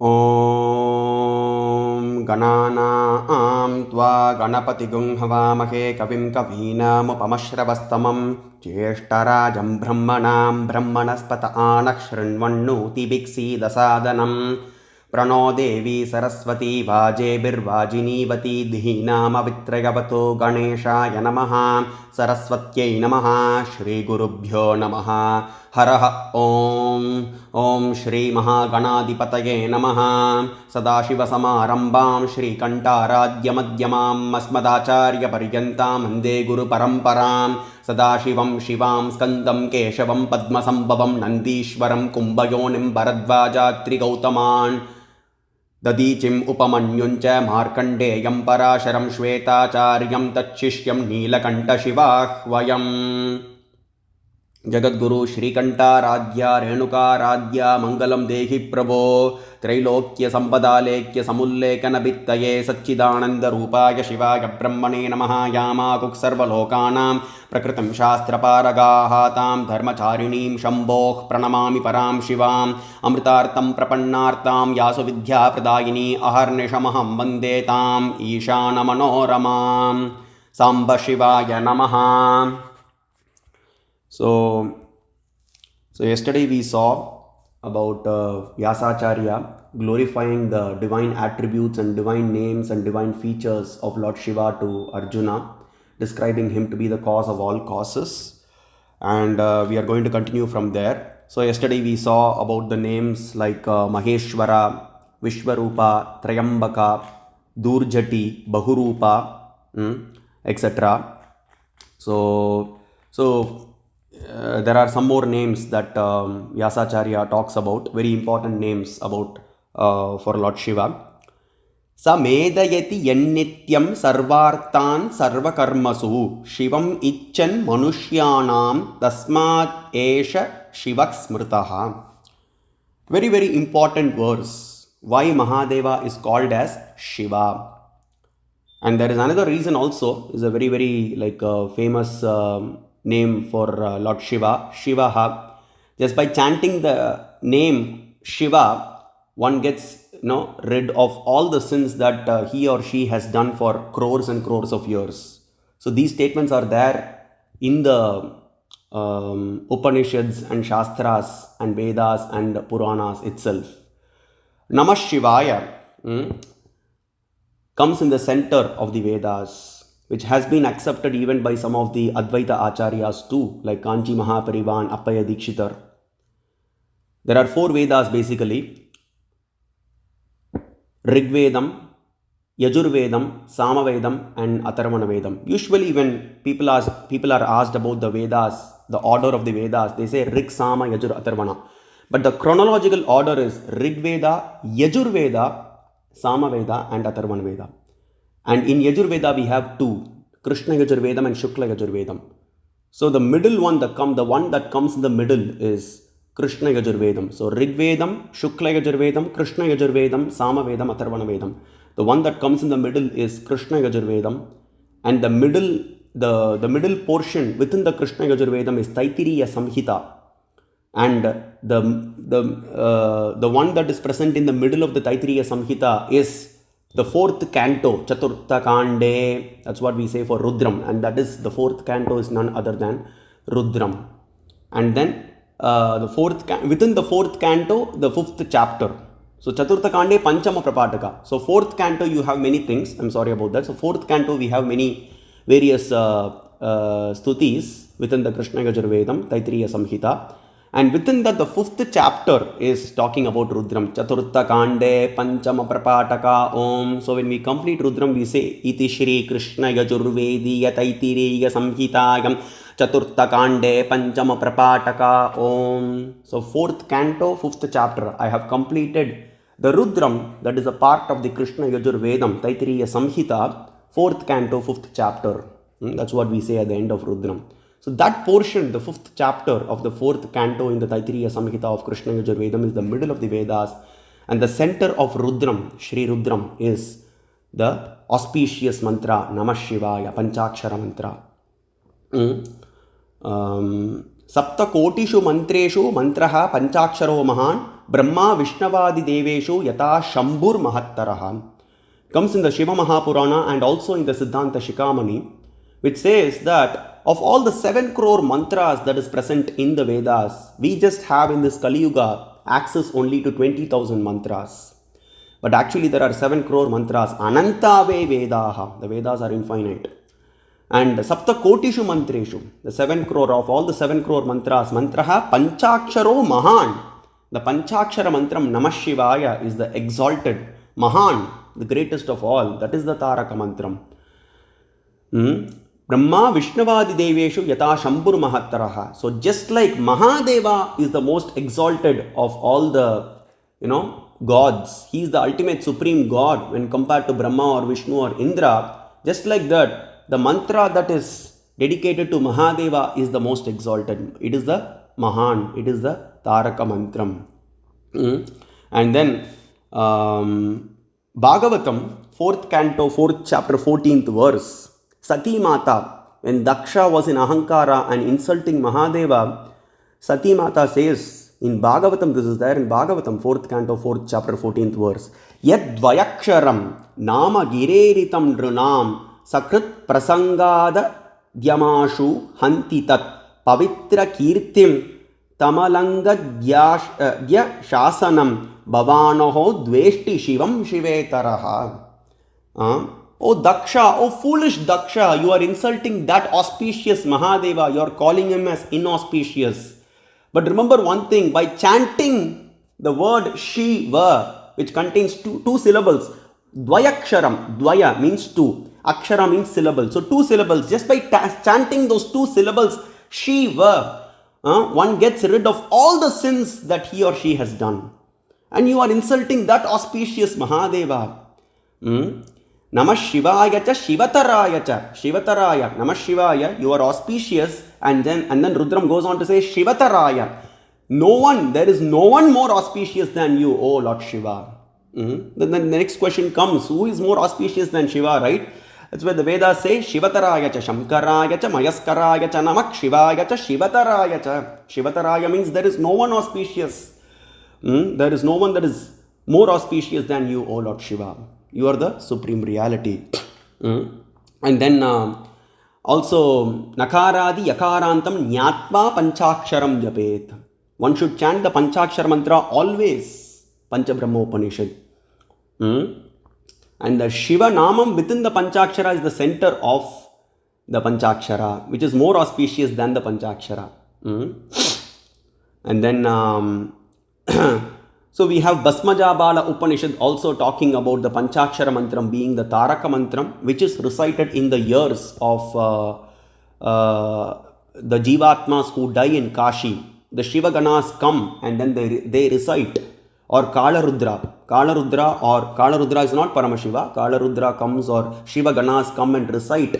ॐ गणानां त्वा गणपतिगुं हवामहे कविं कवीनामुपमश्रवस्तमं ज्येष्ठराजं ब्रह्मणां ब्रह्मणस्पत आनः शृण्वन्नोतिभिक्षीदसादनं प्रणो देवी सरस्वती वाजेभिर्वाजिनीवती धीनामवित्रयवतो गणेशाय नमः सरस्वत्यै नमः श्रीगुरुभ्यो नमः हरः ॐ श्री महागणाधिपतये नमः सदाशिवसमारम्भां श्रीकण्ठाराध्यमध्यमाम् अस्मदाचार्यपर्यन्तां वन्दे गुरुपरम्परां सदाशिवं शिवां स्कन्दं केशवं पद्मसम्भवं नन्दीश्वरं कुम्भयोनिं भरद्वाजात्रिगौतमान् ददीचिम् उपमन्युञ्च मार्कण्डेयं पराशरं श्वेताचार्यं तच्छिष्यं नीलकण्ठशिवाह्वयम् जगद्गुरु श्रीकण्ठाराध्या रेणुकाराध्या मङ्गलं देहि प्रभो त्रैलोक्यसम्पदालेख्य समुल्लेखनभित्तये सच्चिदानन्दरूपाय शिवाय ब्रह्मणे नमः यामाकुक् सर्वलोकानां प्रकृतं शास्त्रपारगाः तां धर्मचारिणीं शम्भोः प्रणमामि परां शिवाम् अमृतार्थं प्रपन्नार्तां यासु विद्याप्रदायिनी अहर्निशमहं वन्दे ताम् ईशानमनोरमां साम्ब शिवाय नमः. So yesterday we saw about Vyasacharya glorifying the divine attributes and divine names and divine features of Lord Shiva to Arjuna, describing him to be the cause of all causes, and we are going to continue from there. So yesterday we saw about the names like Maheshwara, Vishwarupa, Trayambaka, Durjati, Bahurupa, etc. So there are some more names that Vyasacharya talks about, very important names about for Lord Shiva. Samedayati yannityam sarvartan sarvakarmasu shivam icchan manushyanam tasmat esha shivak smritaha. Very, very important verse. Why Mahadeva is called as Shiva. And there is another reason also, is a very, very famous name for Lord Shiva, Shivaha. Just by chanting the name Shiva, one gets rid of all the sins that he or she has done for crores and crores of years. So these statements are there in the Upanishads and Shastras and Vedas and Puranas itself. Namah Shivaya comes in the center of the Vedas, which has been accepted even by some of the Advaita Acharyas too, like Kanchi Mahaparivan, Appaya Dikshitar. There are 4 Vedas basically: Rigvedam, Yajurvedam, Samavedam and Atharvana Vedam. Usually when people are asked about the Vedas, the order of the Vedas, they say Rig, Sama, Yajur, Atharvana. But the chronological order is Rigveda, Yajurveda, Samaveda and Atharvana Veda. And in Yajurveda we have 2, Krishna Yajurvedam and Shukla Yajurvedam. So the middle one, the one that comes in the middle is Krishna Yajurvedam. So Rigvedam, Shukla Yajurvedam, Krishna Yajurvedam, Samavedam, Atharvana Vedam. The one that comes in the middle is Krishna Yajurvedam, and the middle portion within the Krishna Yajurvedam is Taittiriya Samhita. And the one that is present in the middle of the Taittiriya Samhita is the 4th canto, Chaturtha Kande. That's what we say for Rudram, and that is the 4th canto is none other than Rudram. And then within the 4th canto, the 5th chapter. So Chaturtha Kande Panchama Prapataka. So 4th canto you have many things. I'm sorry about that. So 4th canto we have many various stutis within the Krishna Yajurvedam, Taittiriya Samhita. And within that, the 5th chapter is talking about Rudram. Chaturtha Kande Panchama Prapataka Om. So when we complete Rudram, we say Iti Shri Krishna Yajurvediya Taittiriya Samhitayam Chaturtha Kande Panchama Prapataka Om. So 4th canto, 5th chapter, I have completed the Rudram, that is a part of the Krishna Yajurvedam, Taittiriya Samhita, 4th canto, 5th chapter. That's what we say at the end of Rudram. So that portion, the 5th chapter of the 4th canto in the Taittiriya Samhita of Krishna Yajurvedam, is the middle of the Vedas, and the center of Rudram, Shri Rudram, is the auspicious mantra Namah Shivaya, Panchakshara mantra. Sapta kotishu mantreshu mantraha panchaksharo mahan Brahma Vishnavadi deveshu yata Shambhur Mahattaraha. Comes in the Shiva Mahapurana and also in the Siddhanta Shikamani, which says that of all the 7 crore mantras that is present in the Vedas, we just have in this Kali Yuga access only to 20,000 mantras. But actually there are 7 crore mantras. Anantave Vedaha. The Vedas are infinite. And Sapta Kotishu Mantreshu. The 7 crore of all the 7 crore mantras. Mantraha Panchaksharo Mahan. The Panchakshara mantram Namah Shivaya is the exalted. Mahan, the greatest of all. That is the Taraka mantram. Brahma Vishnavadi deveshu yata Shambhur Mahattaraha. So just like Mahadeva is the most exalted of all the, gods. He is the ultimate supreme god when compared to Brahma or Vishnu or Indra. Just like that, the mantra that is dedicated to Mahadeva is the most exalted. It is the Mahan. It is the Taraka mantram. And then Bhagavatam, 4th canto, 4th chapter, 14th verse. Sati Mata, when Daksha was in Ahankara and insulting Mahadeva, Sati Mata says in Bhagavatam, this is there in Bhagavatam, 4th canto, 4th chapter, 14th verse. Yad Dvayaksharam Nama Gireritam Drunam Sakrit Prasangada Dyamashu Hantitat Pavitra Kirtim Tamalanga Dya Shasanam Bhavanoho Dveshti Shivam Shivetaraha. Oh Daksha, oh foolish Daksha, you are insulting that auspicious Mahadeva, you are calling him as inauspicious. But remember one thing, by chanting the word Shiva, which contains two syllables, Dvayaksharam, Dvaya means 2, Akshara means syllable. So 2 syllables, just by chanting those 2 syllables, Shiva, one gets rid of all the sins that he or she has done. And you are insulting that auspicious Mahadeva. Namah Shivaya cha Shivataraya cha. Shivataraya. Namah Shivaya, you are auspicious. And then Rudram goes on to say Shivataraya. There is no one more auspicious than you, oh Lord Shiva. Then the next question comes, who is more auspicious than Shiva, right? That's where the Vedas say Shivataraya cha Shamkaraya cha Mayaskaraya cha Namak Shivaya cha Shivataraya cha. Shivataraya means there is no one auspicious. There is no one that is more auspicious than you, O Lord Shiva. You are the supreme reality. And then also Nakaradi Yakarantam Nyatma Panchaksharam Japet. One should chant the Panchakshara mantra always. Panchabrahma Upanishad. And the Shiva Namam within the Panchakshara is the center of the Panchakshara, which is more auspicious than the Panchakshara. And then so we have Bhasmajabala Upanishad also talking about the Panchakshara mantram being the Taraka mantram, which is recited in the years of the Jivatmas who die in Kashi. The Shiva Ganas come and then they recite, or Kala Rudra. Kala Rudra is not Paramashiva. Kala Rudra comes, or Shiva Ganas come and recite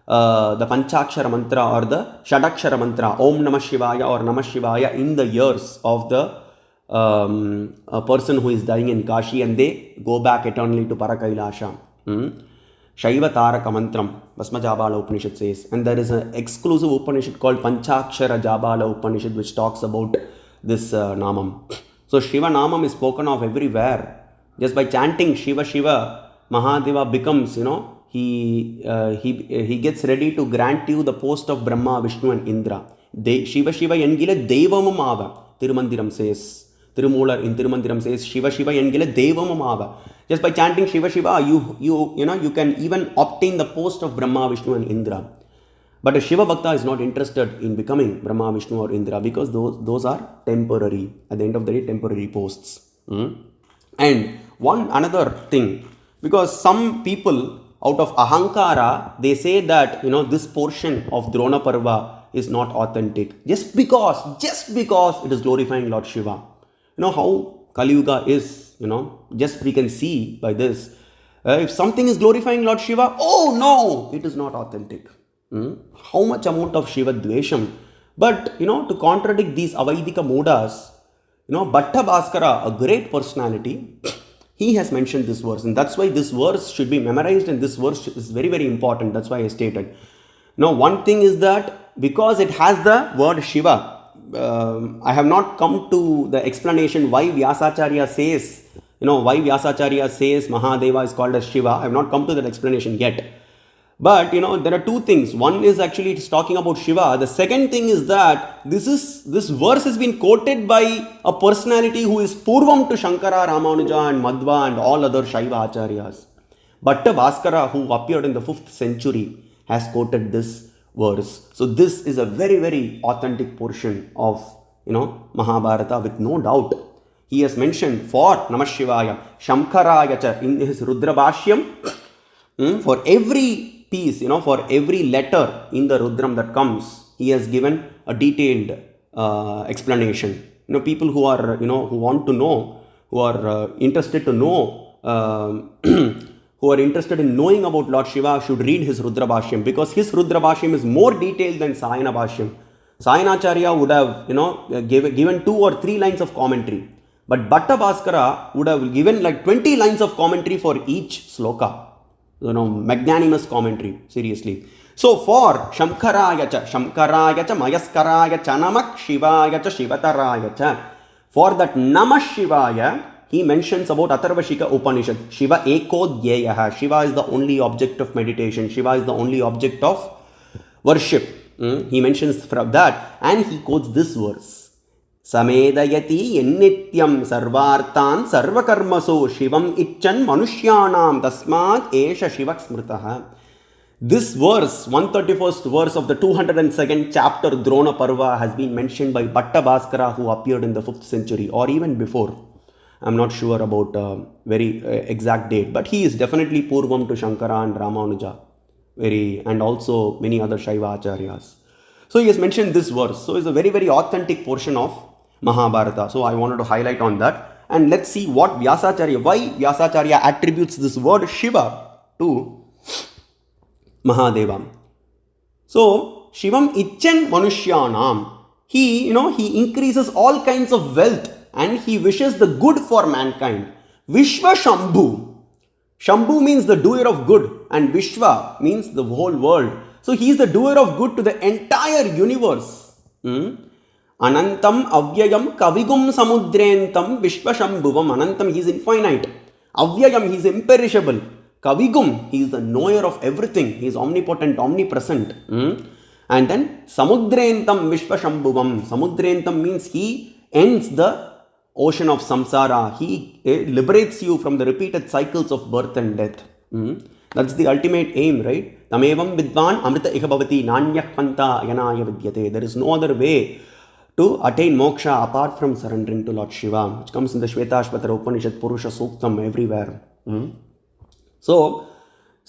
the Panchakshara mantra or the Shadakshara mantra, Om Namah Shivaya or Namah Shivaya, in the years of the a person who is dying in Kashi, and they go back eternally to Parakailasha. Shaiva Taraka mantram, Bhasmajabala Upanishad says. And there is an exclusive Upanishad called Panchakshara Jabala Upanishad, which talks about this Namam. So Shiva Namam is spoken of everywhere. Just by chanting Shiva Shiva, Mahadeva becomes, he gets ready to grant you the post of Brahma, Vishnu and Indra. Shiva Shiva Yengile Devamamava, Tirumandiram says. Tirumular in Tirumandiram says Shiva Shiva Yengile Devamamava. Just by chanting Shiva Shiva, you can even obtain the post of Brahma, Vishnu and Indra. But a Shiva Bhakta is not interested in becoming Brahma, Vishnu or Indra, because those are temporary. At the end of the day, temporary posts. And another thing, because some people out of Ahankara, they say that this portion of Drona Parva is not authentic. Just because it is glorifying Lord Shiva. How Kali Yuga is, just we can see by this. If something is glorifying Lord Shiva, oh no, it is not authentic. How much amount of Shiva Dvesham. But, to contradict these Avaidika Modas, Bhatta Bhaskara, a great personality, he has mentioned this verse. And that's why this verse should be memorized, and this verse is very, very important. That's why I stated. Now, one thing is that because it has the word Shiva, I have not come to the explanation why Vyasacharya says, why Vyasacharya says Mahadeva is called as Shiva. I have not come to that explanation yet. But there are two things. One is actually it's talking about Shiva. The second thing is that this verse has been quoted by a personality who is Purvam to Shankara, Ramanuja and Madhva and all other Shaiva Acharyas. Bhatta Bhaskara, who appeared in the 5th century, has quoted this verse. So this is a very, very authentic portion of Mahabharata with no doubt. He has mentioned for Namah Shivaya, Shamkaraya cha in his Rudra Bhashyam, for every piece, for every letter in the Rudram that comes, he has given a detailed explanation. People who are, who want to know, who are interested to know, who are interested in knowing about Lord Shiva should read his Rudra Bhashyam, because his Rudra Bhashyam is more detailed than Sayana Bhashyam. Sayanacharya would have, given 2 or 3 lines of commentary. But Bhatta Bhaskara would have given like 20 lines of commentary for each sloka. Magnanimous commentary, seriously. So for Shamkaraya cha, Mayaskaraya cha, Namak Shivaya cha, Shivataraya cha, for that Namah Shivaya, he mentions about Atharvashika Upanishad. Shiva Eko Dhyeyaha. Shiva is the only object of meditation. Shiva is the only object of worship. He mentions from that and he quotes this verse. Samedayati yennityam sarvartan sarvakarmaso shivam icchan manushyanam tasmad esha shivak smritaha. This verse, 131st verse of the 202nd chapter Drona Parva, has been mentioned by Bhatta Bhaskara, who appeared in the 5th century or even before. I'm not sure about very exact date, but he is definitely Purvam to Shankara and Ramanuja, and also many other Shaiva Acharyas. So he has mentioned this verse. So it's a very, very authentic portion of Mahabharata. So I wanted to highlight on that. And let's see why Vyasacharya attributes this word Shiva to Mahadeva. So Shivam Ichen Manushyanam. He increases all kinds of wealth and he wishes the good for mankind. Vishva Shambhu. Shambhu means the doer of good and Vishwa means the whole world. So he is the doer of good to the entire universe. Anantam Avyayam Kavigum Samudrentam Vishvashambhuvam. Anantam, he is infinite. Avyayam, he is imperishable. Kavigum, he is the knower of everything. He is omnipotent, omnipresent. And then Samudrentam Vishvashambhuvam. Samudrentam means he ends the ocean of samsara. He liberates you from the repeated cycles of birth and death. That's the ultimate aim, right? Tamevam vidvan amrita ikhabhavati nanyak panta yanaya vidyate. There is no other way to attain moksha apart from surrendering to Lord Shiva, which comes in the Shvetashvatara Upanishad, Purusha Suktam, everywhere. So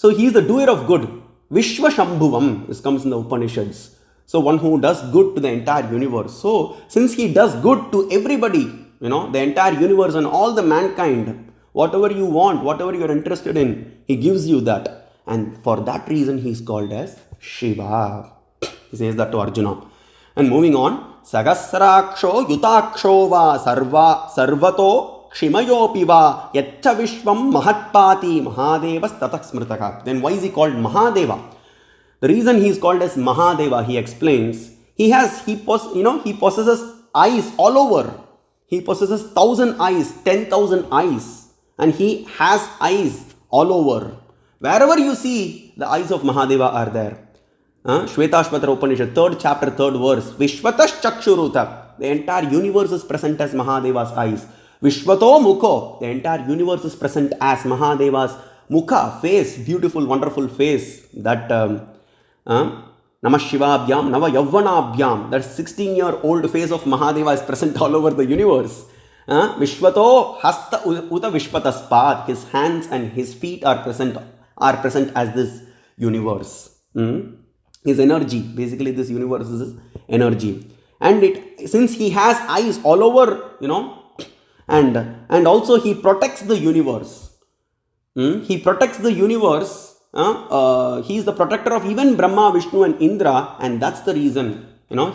he is the doer of good. Vishva Shambhuvam, this comes in the Upanishads. So one who does good to the entire universe. So since he does good to everybody, the entire universe and all the mankind, whatever you want, whatever you are interested in, he gives you that. And for that reason, he is called as Shiva. He says that to Arjuna. And moving on, Sagasraksho Yutaksho va Sarvato Kshimayopi va Yacha Vishvam Mahatpati Mahadevas Tatak Smritaka. Then why is he called Mahadeva? The reason he is called as Mahadeva, he explains, he possesses eyes all over. He possesses 1,000 eyes, 10,000 eyes. And he has eyes all over. Wherever you see, the eyes of Mahadeva are there. Shvetashvatara Upanishad, 3rd chapter, 3rd verse. Vishvatash Chakshuruta. The entire universe is present as Mahadeva's eyes. Vishvato Mukho. The entire universe is present as Mahadeva's Mukha, face, beautiful, wonderful face. That Namah Shivabhyam, Nava Yavvanabhyam. That 16-year-old face of Mahadeva is present all over the universe. Vishvato Hasta Uta Vishvataspad. His hands and his feet are present as this universe. His energy, basically this universe is his energy. And since he has eyes all over, and also he protects the universe. He protects the universe. He is the protector of even Brahma, Vishnu and Indra, and that's the reason,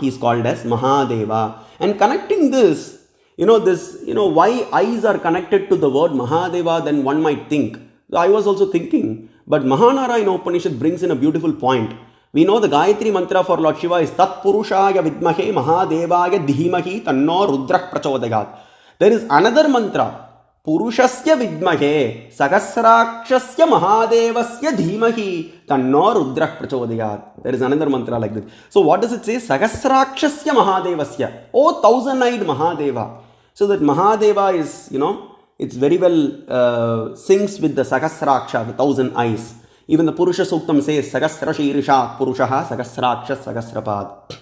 he is called as Mahadeva. And connecting this, why eyes are connected to the word Mahadeva, then one might think. I was also thinking, but Mahanarayana Upanishad brings in a beautiful point. We know the Gayatri mantra for Lord Shiva is Tat Purushaya Vidmahe Mahadevaya Dhimahi Tanno Rudrak Prachodayat. There is another mantra. Purushasya Vidmahe Sahasrakshasya Mahadevasya Dhimahi Tanno Rudrak Prachodayat. There is another mantra like this. So what does it say? Sahasrakshasya Mahadevasya. Oh, thousand-eyed Mahadeva. So that Mahadeva is, it's very well syncs with the Sahasraksha, the thousand eyes. Even the Purusha Suktam says Sahasra Shirisha Purushaha Sahasraksha Sahasrapad.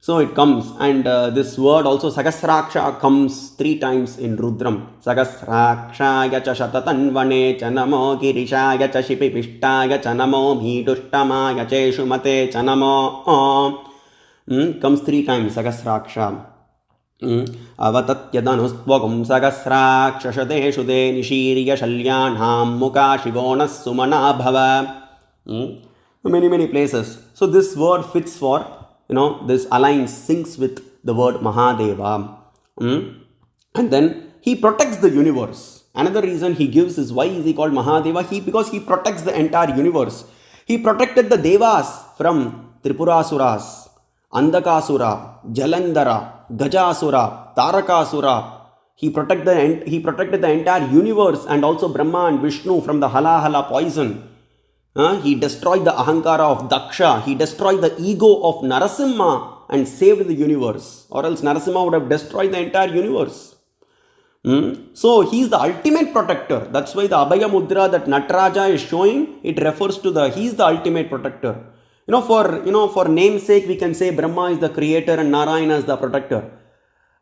So it comes, and this word also Sahasraksha comes 3 times in Rudram. Sahasrakshaya cha shatatanvane cha namo girishaya cha shipipishtaya cha namo mhidustamaya cheshumate cha namo. Comes 3 times Sahasraksha. Avatatyadhanustvagum Sahasrakshashadeshu de nishiriya shalyanam mukha shivonas sumana bhava. Many places. So this word fits for, this aligns, syncs with the word Mahadeva. And then he protects the universe. Another reason he gives is why is he called Mahadeva? Because he protects the entire universe. He protected the Devas from Tripurasuras, Andakasura, Jalandhara, Gajasura, Tarakasura. He protected the entire universe, and also Brahma and Vishnu from the Halahala poison. He destroyed the Ahankara of Daksha. He destroyed the ego of Narasimha and saved the universe. Or else Narasimha would have destroyed the entire universe. So he is the ultimate protector. That's why the Abhaya Mudra that Nataraja is showing, it refers to he is the ultimate protector. For namesake, we can say Brahma is the creator and Narayana is the protector.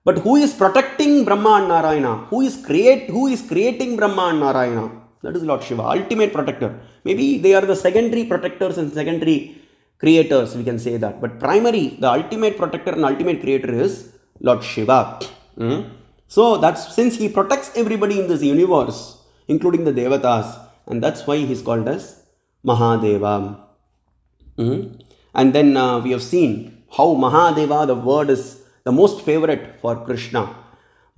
But who is protecting Brahma and Narayana? Who is creating Brahma and Narayana? That is Lord Shiva, ultimate protector. Maybe they are the secondary protectors and secondary creators, we can say that. But primary, the ultimate protector and ultimate creator is Lord Shiva. So that's since he protects everybody in this universe, including the Devatas, and that's why he is called as Mahadeva. And then we have seen how Mahadeva, the word is the most favorite for Krishna.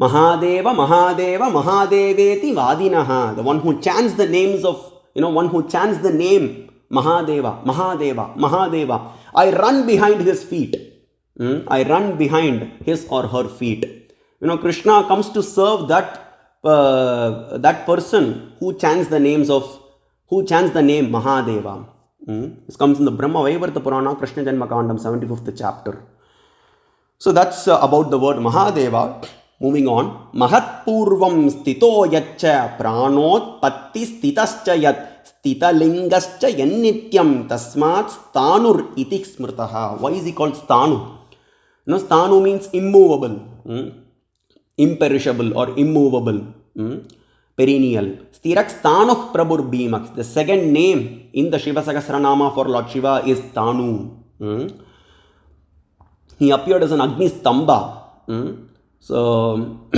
Mahadeva, Mahadeva, Mahadeveti Vadinaha. The one who chants the names of, one who chants the name Mahadeva, Mahadeva, Mahadeva. I run behind his feet. I run behind his or her feet. Krishna comes to serve that person who chants the name Mahadeva. This comes in the Brahma Vaivarta Purana, Krishna Janma Kandam, 75th chapter. So that's about the word Mahadeva. Moving on. Mahat Purvam Stito Yaccha Pranot Patti Stitascha Yat Stitalingascha Yannityam Tasmat Sthanur Iti Smrtaha. Why is he called Sthanu? Sthanu means immovable, imperishable or immovable, perennial. Stirak Sthanuh Prabhur Bhimak. The second name in the Shiva Sahasranama for Lord Shiva is Sthanu. He appeared as an Agni Stamba. So,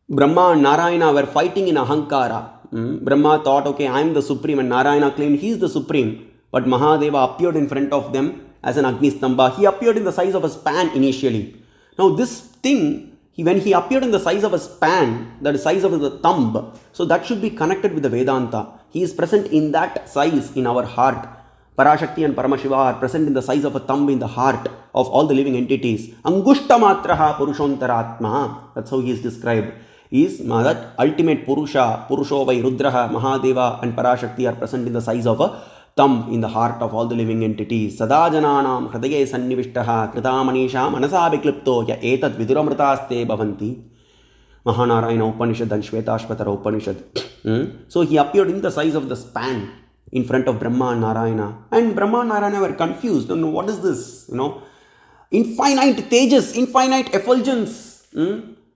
Brahma and Narayana were fighting in Ahankara. Brahma thought, okay, I am the supreme, and Narayana claimed he is the supreme. But Mahadeva appeared in front of them as an Agni Stamba. He appeared in the size of a span initially. Now this thing, when he appeared in the size of a span, that is size of the thumb, so that should be connected with the Vedanta. He is present in that size in our heart. Parashakti and Paramashiva are present in the size of a thumb in the heart of all the living entities. Angushta matraha purushontaratma. That's how he is described. He is that ultimate Purusha, Purushovai, Rudraha, Mahadeva and Parashakti are present in the size of a thumb in the heart of all the living entities. Sadajananam hridaye sannivishtaha kritamanisham anasabiklipto ya etat viduramritaste bhavanti. Mahanarayana Upanishad and Shvetashvatara Upanishad. So he appeared in the size of the span in front of Brahma and Narayana. And Brahma and Narayana were confused. Don't know what is this? Infinite tejas, infinite effulgence,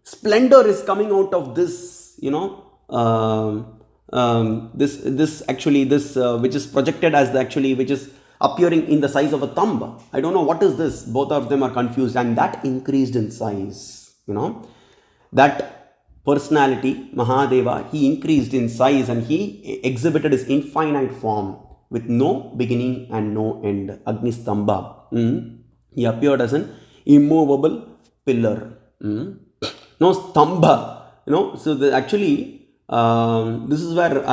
splendor is coming out of this, which is projected as which is appearing in the size of a thumb. I don't know what is this. Both of them are confused, and that increased in size. That personality, Mahadeva, he increased in size and he exhibited his infinite form with no beginning and no end. Agni Stamba. He appeared as an immovable pillar. No Stamba. So actually, this is where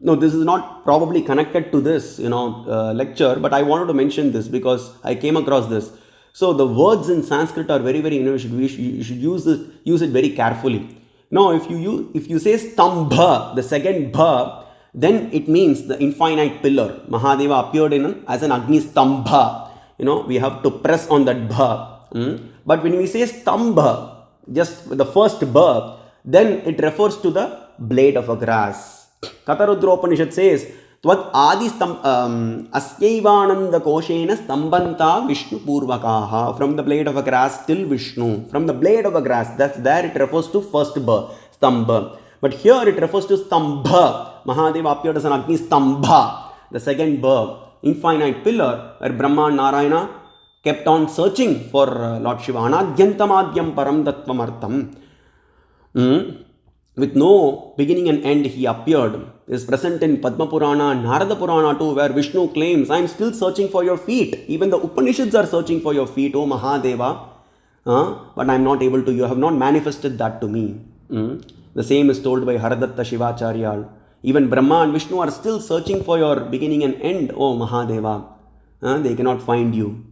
No, this is not probably connected to this, lecture, but I wanted to mention this because I came across this. So the words in Sanskrit are very, very, you should use it very carefully. Now, if you say stambha, the second bha, then it means the infinite pillar. Mahadeva appeared as an Agni stambha. We have to press on that bha. But when we say stambha, just the first bha, then it refers to the blade of a grass. Katarudropanishad says, Tvat adi asyaivananda koshena stambanta Vishnu purvakaha. From the blade of a grass till Vishnu. From the blade of a grass, that's there it refers to first bha, stambha. But here it refers to stambha. Mahadeva appeared as an Agni stambha. The second bha, infinite pillar, where Brahma and Narayana kept on searching for Lord Shiva. Anadhyantamadyam param tattvamartam. With no beginning and end, he appeared. Is present in Padma Purana and Narada Purana too, where Vishnu claims, I am still searching for your feet. Even the Upanishads are searching for your feet, O Mahadeva. But I am not able to. You have not manifested that to me. The same is told by Haradatta Shivacharya. Even Brahma and Vishnu are still searching for your beginning and end, O Mahadeva. They cannot find you.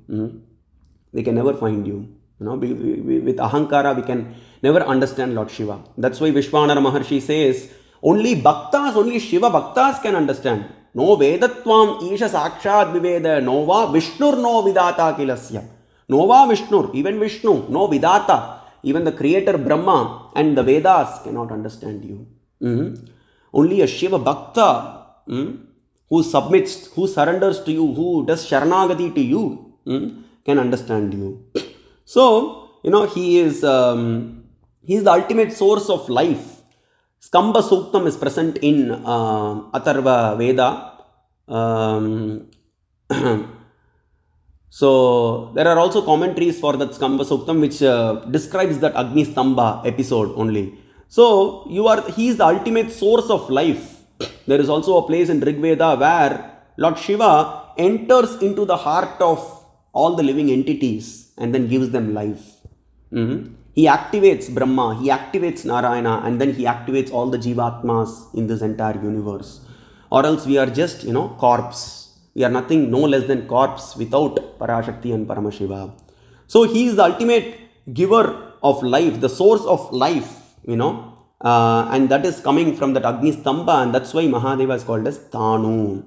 They can never find you. With Ahankara, we can never understand Lord Shiva. That's why Vishwanara Maharshi says, only Shiva Bhaktas can understand. No Vedatvam Isha Sakshad Viveda, no va Vishnur no Vidata Kilasya. No va Vishnur, even Vishnu, no Vidata. Even the creator Brahma and the Vedas cannot understand you. Only a Shiva Bhakta who submits, who surrenders to you, who does Sharanagati to you, can understand you. So, he is the ultimate source of life. Skamba Suktam is present in Atharva Veda. So, there are also commentaries for that Skamba Suktam which describes that Agni Stamba episode only. So, he is the ultimate source of life. There is also a place in Rig Veda where Lord Shiva enters into the heart of all the living entities and then gives them life. He activates Brahma, he activates Narayana, and then he activates all the Jivatmas in this entire universe. Or else we are just, corpse. We are nothing, no less than corpse without Parashakti and Paramashiva. So he is the ultimate giver of life, the source of life, and that is coming from that Agni Stamba, and that's why Mahadeva is called as Sthanu.